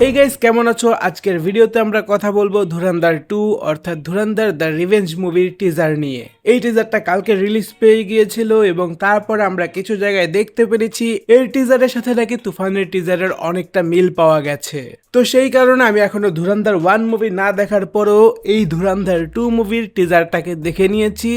এই গাইস কেমন আছো? আজকের ভিডিওতে আমরা কথা বলবো ধুরন্ধর 2 অর্থাৎ ধুরন্ধর দ্য রিভেঞ্জ মুভির টিজার নিয়ে। এই টিজারটা কালকে রিলিজ পেয়ে গিয়েছিল এবং তারপর আমরা কিছু জায়গায় দেখতে পেরেছি এই টিজারের সাথে নাকি তুফানের টিজারের অনেকটা মিল পাওয়া গেছে। তো সেই কারণে আমি এখনো ধুরন্ধর 1 মুভি না দেখার পরেও এই ধুরন্ধর 2 মুভির টিজারটাকে দেখে নিয়েছি।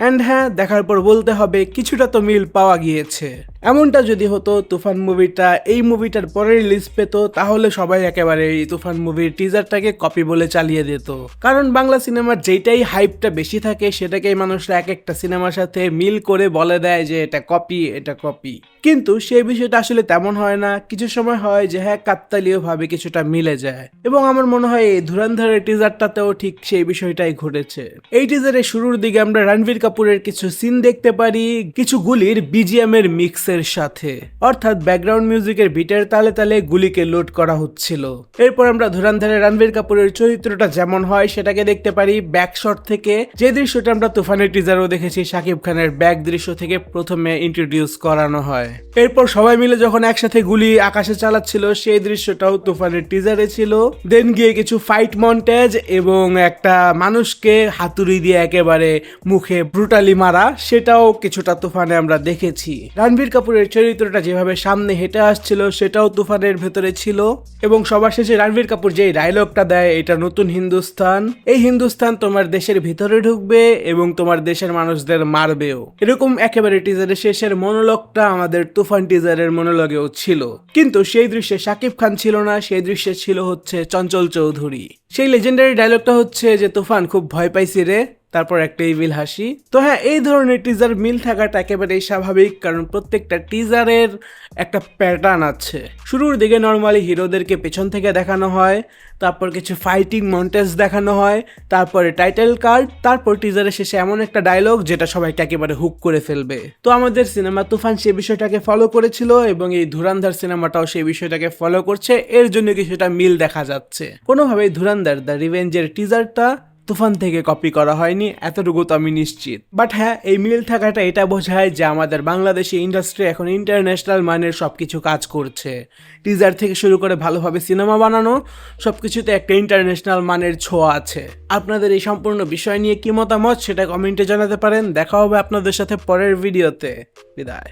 অ্যান্ড হ্যাঁ, দেখার পর বলতে হবে কিছুটা তো মিল পাওয়া গিয়েছে। এমনটা যদি হতো তুফান মুভিটা এই মুভিটার পরে রিলিজ পেত, তাহলে সবাই একেবারে এই তুফান মুভির টিজারটাকে কপি বলে চালিয়ে দিত। কারণ বাংলা সিনেমার যেটাই হাইপটা বেশি থাকে সেটাকেই মানুষরা এক একটা সিনেমার সাথে মিল করে বলে দেয় যে এটা কপি, এটা কপি। কিন্তু সেই বিষয়টা আসলে তেমন হয় না। কিছু সময় হয় যে হ্যাঁ, কাকতালীয় ভাবে কিছুটা মিলে যায়। এবং আমার মনে হয় এই ধুরন্ধরের টিজারটাতেও ঠিক সেই বিষয়টাই ঘটেছে। এই টিজারের শুরুর দিকে আমরা রণবীর কাপুরের কিছু সিন দেখতে পারি, কিছু গুলির বিজিএম এর মিক্সের সাথে, অর্থাৎ ব্যাকগ্রাউন্ড মিউজিকের বিটের তালে তালে গুলিকে লোড করা হচ্ছিল। এরপর আমরা ধুরন্ধরে রণবীর কাপুরের চরিত্রটা যেমন হয় সেটাকে দেখতে পারি ব্যাক শট থেকে, যে দৃশ্যটা আমরা তুফানের টিজারও দেখেছি। শাকিব খানের ব্যাক দৃশ্য থেকে প্রথমে ইন্ট্রোডিউস করানো হয়। এরপর সবাই মিলে যখন একসাথে গুলি আকাশে চালাচ্ছিল সেই দৃশ্যটাও তুফানের টিজারে ছিল। দেন গিয়ে কিছু ফাইট মন্টেজ এবং একটা মানুষকে হাতুড়ি দিয়ে একেবারে মুখে ব্রুটালি মারা, সেটাও কিছুটা তুফানে আমরা দেখেছি। রণবীর কাপুরের চরিত্রটা যেভাবে সামনে হেঁটে আসছিল সেটাও তুফানের ভেতরে ছিল। এবং সবার শেষে রণবীর কাপুর যে ডায়লগটা দেয়, এটা নতুন হিন্দুস্তান, এই হিন্দুস্তান তোমার দেশের ভিতরে ঢুকবে এবং তোমার দেশের মানুষদের মারবেও, এরকম একেবারে টিজারের শেষের মনোলগটা আমাদের তুফান টিজারের মনোলগেও ছিল। কিন্তু সেই দৃশ্যে শাকিব খান ছিল না, সেই দৃশ্যে ছিল হচ্ছে চঞ্চল চৌধুরী। সেই লেজেন্ডারি ডায়লগটা হচ্ছে যে তুফান খুব ভয় পাইছি রে, তারপর একটা ইভিল হাসি। তো হ্যাঁ, এই ধরনের টিজার মিল থাকাটা একেবারেই স্বাভাবিক, কারণ প্রত্যেকটা টিজারের একটা প্যাটার্ন আছে। শুরুর দিকে নর্মালি হিরোদেরকে পেছন থেকে দেখানো হয়, তারপর কিছু ফাইটিং মন্টেজ দেখানো হয়, তারপরে টাইটেল কার্ড, তারপর টিজারের শেষে এমন একটা ডায়লগ যেটা সবাইকে একেবারে হুক করে ফেলবে। তো আমাদের সিনেমা তুফান সেই বিষয়টাকে ফলো করেছিল এবং এই ধুরন্ধর সিনেমাটাও সেই বিষয়টাকে ফলো করছে। এর জন্য কিছুটা মিল দেখা যাচ্ছে। কোনোভাবেই ধুরন্ধর দ্য রিভেঞ্জের টিজারটা তুফান থেকে কপি করা হয়নি, এতটুকু তো আমি নিশ্চিত। বাট হ্যাঁ, এই মিল থাকাটা এটা বোঝায় যে আমাদের বাংলাদেশি ইন্ডাস্ট্রি এখন ইন্টারন্যাশনাল মানের সবকিছু কাজ করছে। টিজার থেকে শুরু করে ভালোভাবে সিনেমা বানানো, সবকিছুতে একটা ইন্টারন্যাশনাল মানের ছোঁয়া আছে। আপনাদের এই সম্পূর্ণ বিষয় নিয়ে কি মতামত সেটা কমেন্টে জানাতে পারেন। দেখা হবে আপনাদের সাথে পরের ভিডিওতে। বিদায়।